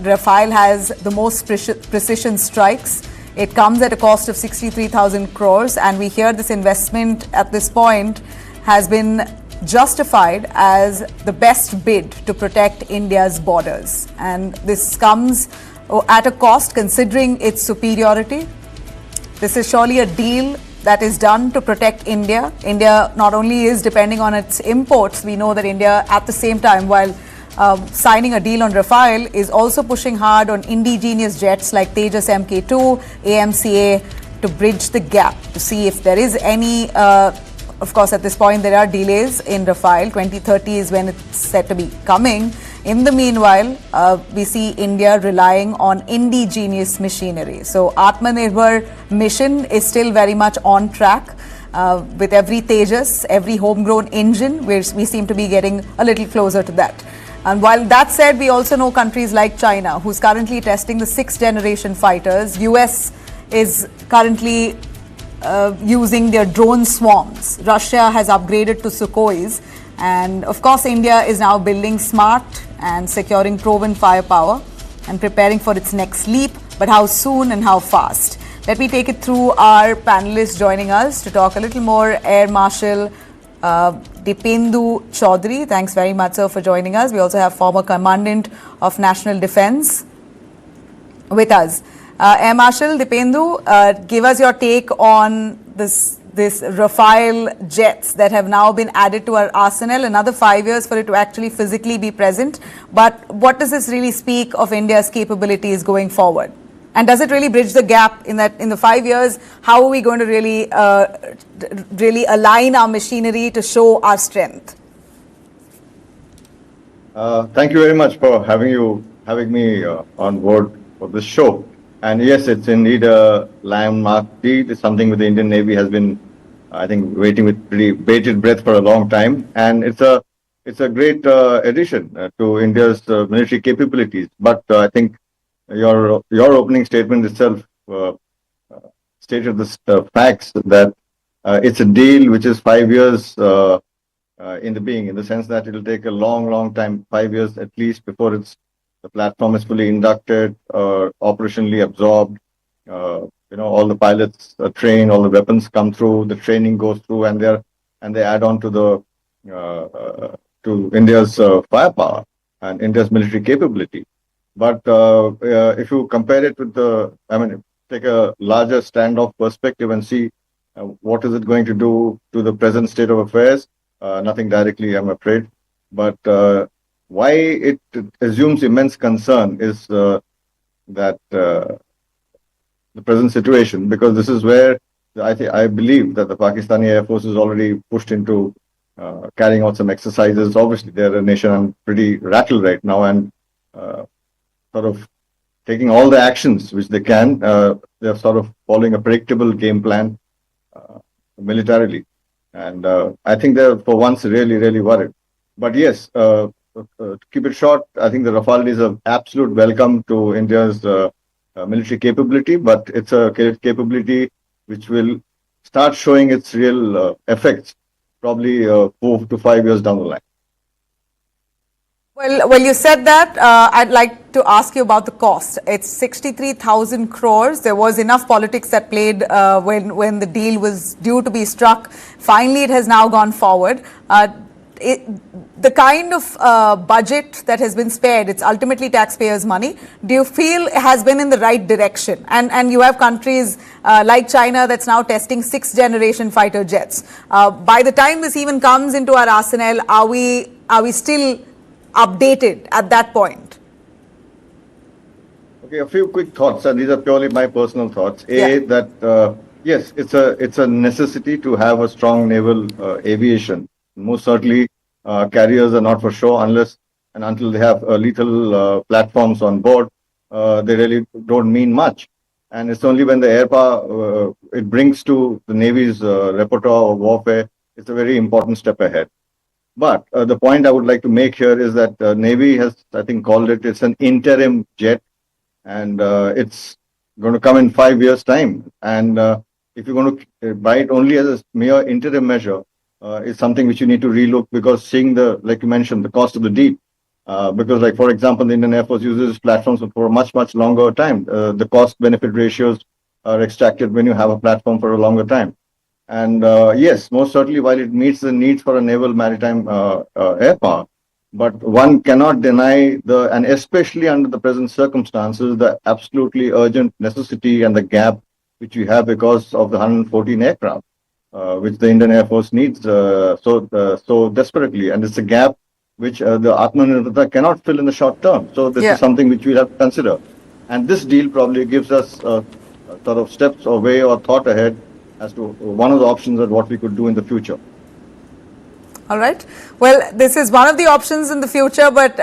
Rafale has the most precision strikes, it comes at a cost of 63,000 crores, and we hear this investment at this point has been justified as the best bid to protect India's borders. And this comes at a cost considering its superiority. This is surely a deal that is done to protect India. India not only is depending on its imports, we know that India at the same time, while signing a deal on Rafale, is also pushing hard on indigenous jets like Tejas Mk2, AMCA to bridge the gap, to see if there is any, of course at this point there are delays in Rafale, 2030 is when it's set to be coming. In the meanwhile, we see India relying on indigenous machinery. So Atmanirbhar mission is still very much on track. With every Tejas, every homegrown engine, we seem to be getting a little closer to that. And while that said, we also know countries like China, who's currently testing the 6th generation fighters. US is currently using their drone swarms. Russia has upgraded to Sukhois. And of course, India is now building smart and securing proven firepower and preparing for its next leap. But how soon and how fast? Let me take it through our panelists joining us to talk a little more. Air Marshal Dipendu Chaudhary, thanks very much, sir, for joining us. We also have former Commandant of National Defence with us. Air Marshal Dipendu, give us your take on this Rafale jets that have now been added to our arsenal. Another 5 years for it to actually physically be present. But what does this really speak of India's capabilities going forward? And does it really bridge the gap in that in the 5 years, how are we going to really align our machinery to show our strength? Thank you very much for having me on board for this show. And yes, it's indeed a landmark deal. It's something with the Indian Navy has been, I think, waiting with pretty bated breath for a long time. And it's a great addition to India's military capabilities. But I think your opening statement itself stated the facts that it's a deal which is 5 years in the being, in the sense that it'll take a long time, 5 years at least, before the platform is fully inducted, operationally absorbed. All the pilots are trained, all the weapons come through, the training goes through, and they add on to to India's firepower and India's military capability. But if you compare it with take a larger standoff perspective and see what is it going to do to the present state of affairs, nothing directly, I'm afraid. But why it assumes immense concern is that the present situation, because this is where I believe that the Pakistani Air Force is already pushed into carrying out some exercises. Obviously, they're a nation pretty rattled right now, and sort of taking all the actions which they can. They're sort of following a predictable game plan militarily. And I think they're, for once, really worried. But yes, to keep it short, I think the Rafale is an absolute welcome to India's military capability, but it's a capability which will start showing its real effects probably 4 to 5 years down the line. Well, you said that. I'd like to ask you about the cost. It's 63,000 crores. There was enough politics that played when the deal was due to be struck. Finally, it has now gone forward. The kind of budget that has been spared, it's ultimately taxpayers' money. Do you feel it has been in the right direction? And you have countries like China that's now testing 6th generation fighter jets. By the time this even comes into our arsenal, are we still updated at that point? Okay, a few quick thoughts, and these are purely my personal thoughts. Yes, it's a necessity to have a strong naval aviation. Most certainly, carriers are not for show unless and until they have lethal platforms on board. They really don't mean much. And it's only when the air power it brings to the Navy's repertoire of warfare, it's a very important step ahead. But the point I would like to make here is that Navy has, I think, called it's an interim jet, and it's going to come in 5 years' time. And if you're going to buy it only as a mere interim measure, is something which you need to relook, because seeing like you mentioned, the cost of the deal. Because, like, for example, the Indian Air Force uses platforms for a much longer time. The cost-benefit ratios are extracted when you have a platform for a longer time. And yes, most certainly, while it meets the needs for a naval maritime air power, but one cannot deny and especially under the present circumstances, the absolutely urgent necessity and the gap which we have because of the 114 aircraft, which the Indian Air Force needs so desperately. And it's a gap which the Atmanirbharta cannot fill in the short term. So this is something which we'll have to consider. And this deal probably gives us sort of steps or way or thought ahead as to one of the options of what we could do in the future. All right. Well, this is one of the options in the future, but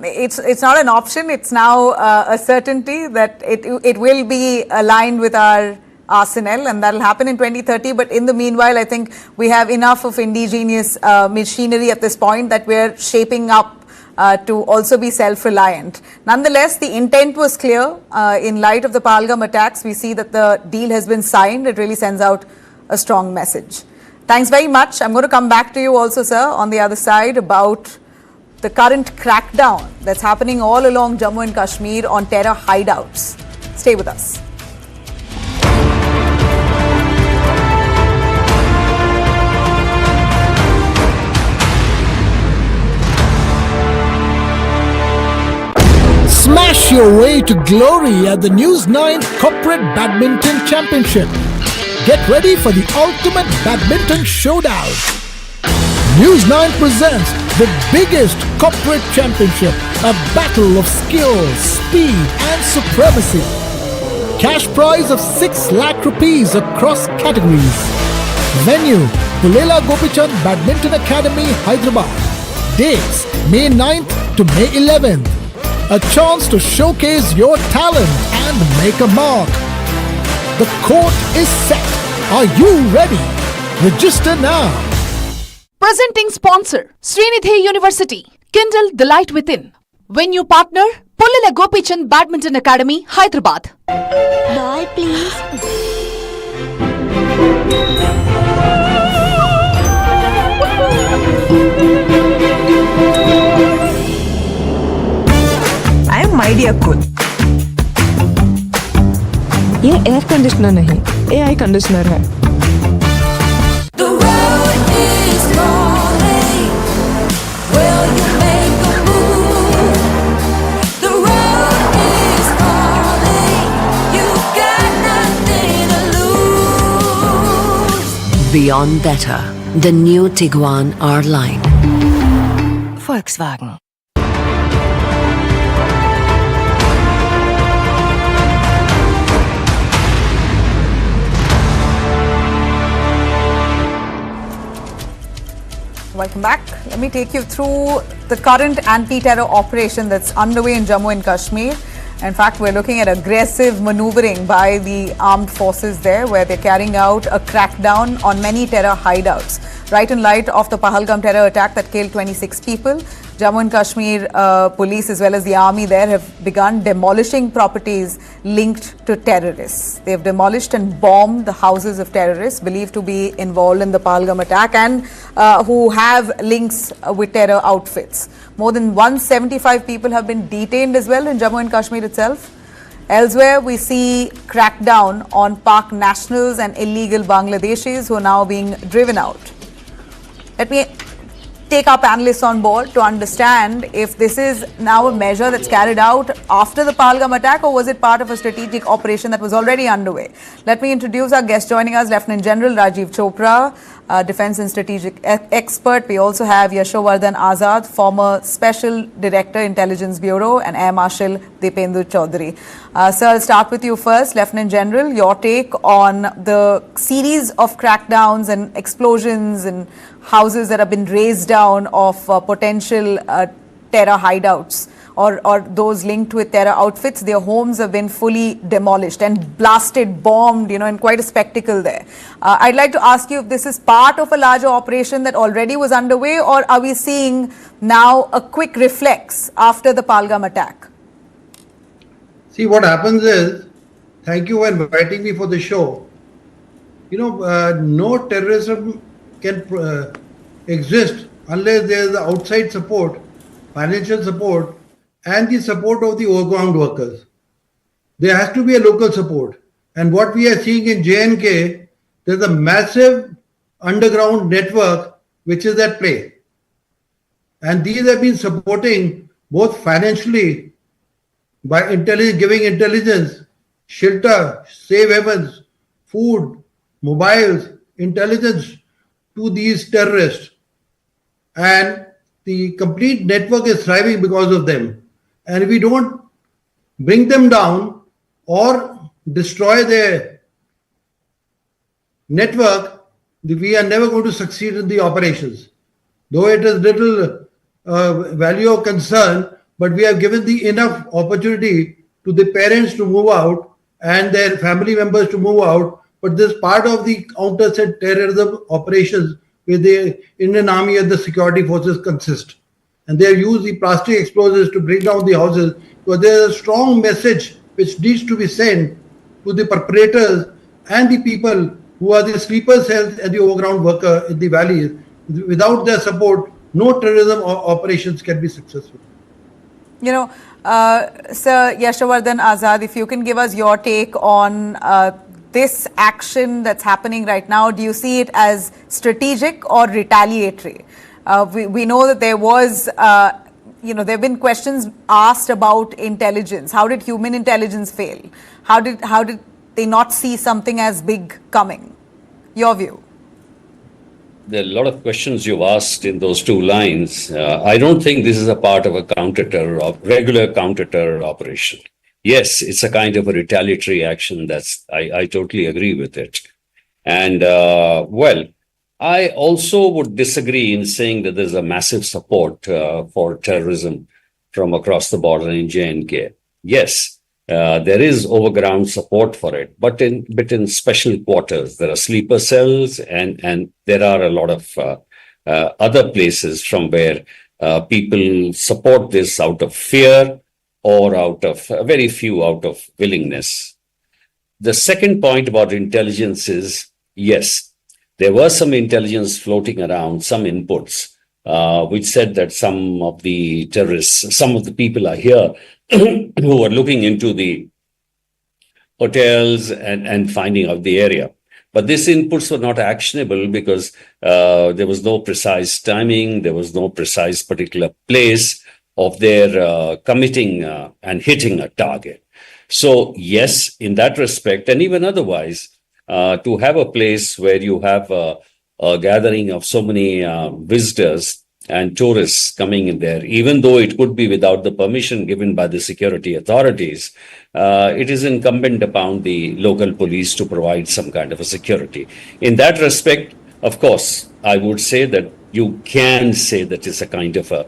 it's not an option. It's now a certainty that it will be aligned with our arsenal, and that will happen in 2030. But in the meanwhile, I think we have enough of indigenous machinery at this point that we're shaping up to also be self-reliant. Nonetheless, the intent was clear. In light of the Pahalgam attacks, we see that the deal has been signed. It really sends out a strong message. Thanks very much. I'm going to come back to you also, sir, on the other side about the current crackdown that's happening all along Jammu and Kashmir on terror hideouts. Stay with us. Smash your way to glory at the News9 Corporate Badminton Championship. Get ready for the ultimate badminton showdown. News9 presents the biggest corporate championship, a battle of skill, speed and supremacy. Cash prize of 6 lakh rupees across categories. Venue, Pulela Gopichand Badminton Academy, Hyderabad. Dates, May 9th to May 11th. A chance to showcase your talent and make a mark. The court is set. Are you ready? Register now. Presenting sponsor, Srinidhi University. Kindle the light within. Venue partner, Pulela Gopichand Badminton Academy, Hyderabad. Ball, please. I am my dear cool. ये air conditioner नहीं, AI conditioner है. Beyond better, the new Tiguan R-Line. Volkswagen. Welcome back. Let me take you through the current anti-terror operation that's underway in Jammu and Kashmir. In fact, we're looking at aggressive maneuvering by the armed forces there, where they're carrying out a crackdown on many terror hideouts. Right in light of the Pahalgam terror attack that killed 26 people, Jammu and Kashmir police as well as the army there have begun demolishing properties linked to terrorists. They've demolished and bombed the houses of terrorists believed to be involved in the Pahalgam attack and who have links with terror outfits. More than 175 people have been detained as well in Jammu and Kashmir itself. Elsewhere, we see crackdown on Pak nationals and illegal Bangladeshis who are now being driven out. Let me take our panelists on board to understand if this is now a measure that's carried out after the Pahalgam attack, or was it part of a strategic operation that was already underway. Let me introduce our guest joining us, Lieutenant General Rajiv Chopra, Defence and Strategic Expert. We also have Yashovardhan Azad, former Special Director, Intelligence Bureau, and Air Marshal Dipendu Chaudhary. Sir, I'll start with you first. Lieutenant General, your take on the series of crackdowns and explosions and houses that have been razed down of potential terror hideouts or those linked with terror outfits. Their homes have been fully demolished and blasted, bombed, in quite a spectacle there. I'd like to ask you if this is part of a larger operation that already was underway, or are we seeing now a quick reflex after the Pahalgam attack? See, what happens is, thank you for inviting me for the show. No terrorism can exist unless there is outside support, financial support, and the support of the overground workers. There has to be a local support. And what we are seeing in J&K, there's a massive underground network which is at play. And these have been supporting both financially by giving intelligence, shelter, safe havens, food, mobiles, intelligence to these terrorists. And the complete network is thriving because of them. And if we don't bring them down or destroy their network, we are never going to succeed in the operations. Though it is little value of concern, but we have given the enough opportunity to the parents to move out and their family members to move out. But this is part of the counter-terrorism operations where the Indian Army and the security forces consist. And they have used the plastic explosives to bring down the houses, because there is a strong message which needs to be sent to the perpetrators and the people who are the sleeper cells and the overground worker in the valleys. Without their support, no terrorism operations can be successful. You know, Sir Yashovardhan Azad, if you can give us your take on this action that's happening right now, do you see it as strategic or retaliatory? We know that there was, there have been questions asked about intelligence. How did human intelligence fail? How did they not see something as big coming? Your view. There are a lot of questions you've asked in those two lines. I don't think this is a part of a regular counter-terror operation. Yes, it's a kind of a retaliatory action. I totally agree with it. And I also would disagree in saying that there's a massive support for terrorism from across the border in J&K. Yes, there is overground support for it, but in special quarters. There are sleeper cells and there are a lot of other places from where people support this out of fear or out of very few out of willingness. The second point about intelligence is, yes, there was some intelligence floating around, some inputs, which said that some of the terrorists, some of the people are here who are looking into the hotels and finding out the area. But these inputs were not actionable because there was no precise timing, there was no precise particular place of their committing and hitting a target. So yes, in that respect, and even otherwise, to have a place where you have a gathering of so many visitors and tourists coming in there, even though it could be without the permission given by the security authorities, it is incumbent upon the local police to provide some kind of a security. In that respect, of course, I would say that you can say that it's a kind of a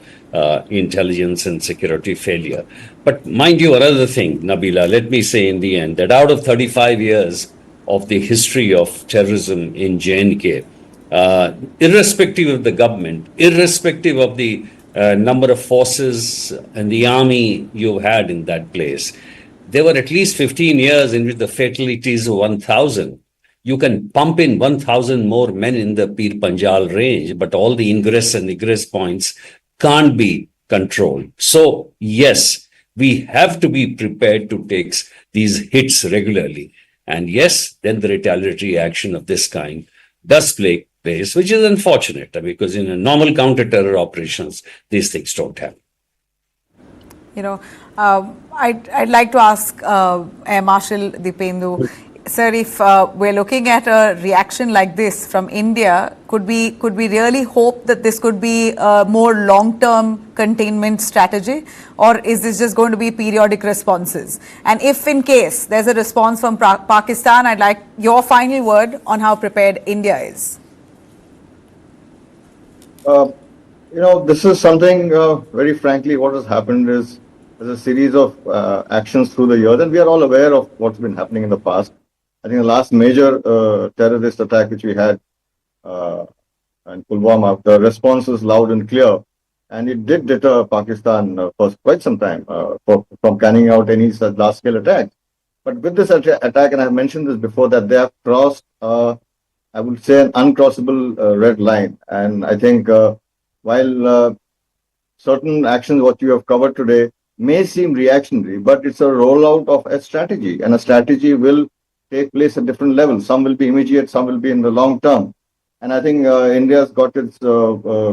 intelligence and security failure. But mind you, another thing, Nabila, let me say in the end that out of 35 years of the history of terrorism in J&K, irrespective of the government, irrespective of the number of forces and the army you've had in that place, there were at least 15 years in which the fatalities were 1,000. You can pump in 1,000 more men in the Pir Panjal range, but all the ingress and egress points can't be controlled. So yes, we have to be prepared to take these hits regularly. And yes, then the retaliatory action of this kind does take place, which is unfortunate because in a normal counter-terror operations, these things don't happen. You know, I'd like to ask Air Marshal Dipendu, sir, if we're looking at a reaction like this from India, could we really hope that this could be a more long-term containment strategy, or is this just going to be periodic responses? And if in case there's a response from Pakistan, I'd like your final word on how prepared India is. This is something, very frankly, what has happened is there's a series of actions through the years, and we are all aware of what's been happening in the past. I think the last major terrorist attack which we had in Pulwama, the response was loud and clear, and it did deter Pakistan for quite some time from carrying out any such large-scale attack. But with this attack, and I've mentioned this before, that they have crossed, I would say, an uncrossable red line. And I think while certain actions, what you have covered today, may seem reactionary, but it's a rollout of a strategy, and a strategy will take place at different levels. Some will be immediate, some will be in the long term. And I think India's got its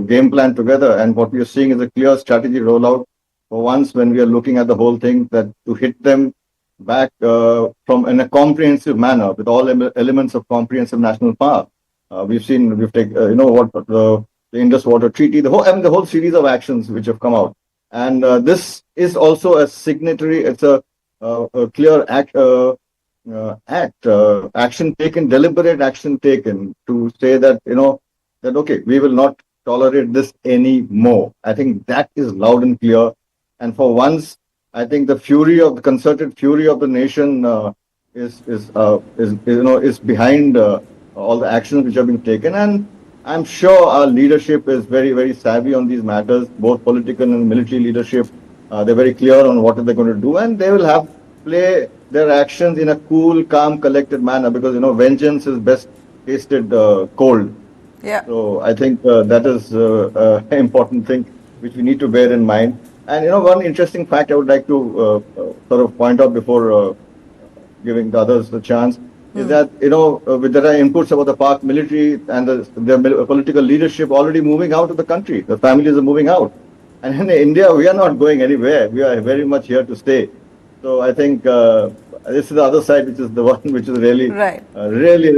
game plan together, and what we are seeing is a clear strategy rollout for once when we are looking at the whole thing, that to hit them back in a comprehensive manner with all elements of comprehensive national power. We've taken, what the Indus Water Treaty, the whole series of actions which have come out. And this is also a signatory, it's a clear action taken, deliberate action taken to say that, that, okay, we will not tolerate this anymore. I think that is loud and clear. And for once, I think the concerted fury of the nation is behind all the actions which have been taken. And I'm sure our leadership is very, very savvy on these matters, both political and military leadership. They're very clear on what they're going to do, and they will play their actions in a cool, calm, collected manner, because vengeance is best tasted cold. Yeah. So I think that is an important thing which we need to bear in mind. And one interesting fact I would like to sort of point out before giving the others the chance is that there are inputs about the Pak military and the political leadership already moving out of the country. The families are moving out, and in India we are not going anywhere. We are very much here to stay. So I think this is the other side, which is the one which is really,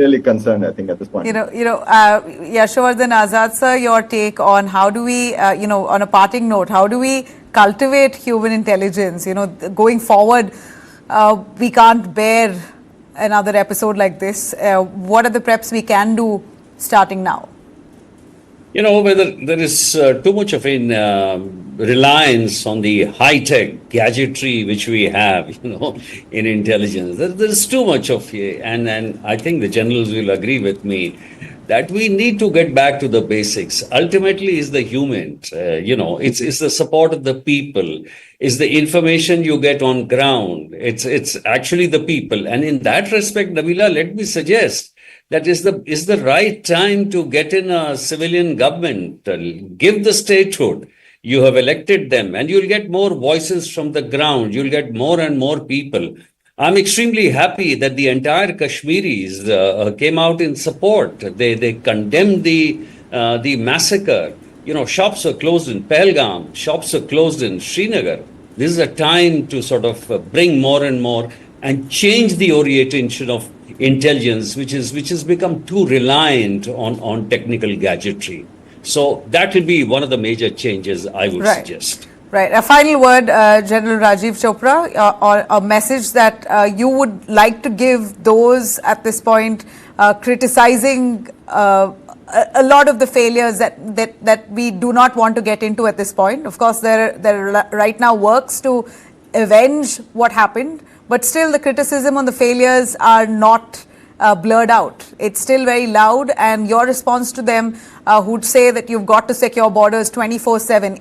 really concerned. I think at this point. Yashovardhan Azad sir, your take on how do we, on a parting note, how do we cultivate human intelligence? Going forward, we can't bear another episode like this. What are the preps we can do starting now? Whether there is too much of reliance on the high-tech gadgetry which we have, in intelligence. There is too much of it. And I think the generals will agree with me that we need to get back to the basics. Ultimately, is the human. It's the support of the people. It's the information you get on ground. It's actually the people. And in that respect, Nabila, let me suggest that is the right time to get in a civilian government, give the statehood. You have elected them, and you'll get more voices from the ground. You'll get more and more people. I'm extremely happy that the entire Kashmiris came out in support. They condemned the massacre. Shops are closed in Pahalgam. Shops are closed in Srinagar. This is a time to sort of bring more and more and change the orientation of intelligence, which has become too reliant on technical gadgetry. So that will be one of the major changes I would suggest. Right. A final word, General Rajiv Chopra, or a message that you would like to give those at this point criticizing a lot of the failures that we do not want to get into at this point. Of course, there right now works to avenge what happened, but still the criticism on the failures are not blurred out. It's still very loud, and your response to them who'd say that you've got to secure borders 24/7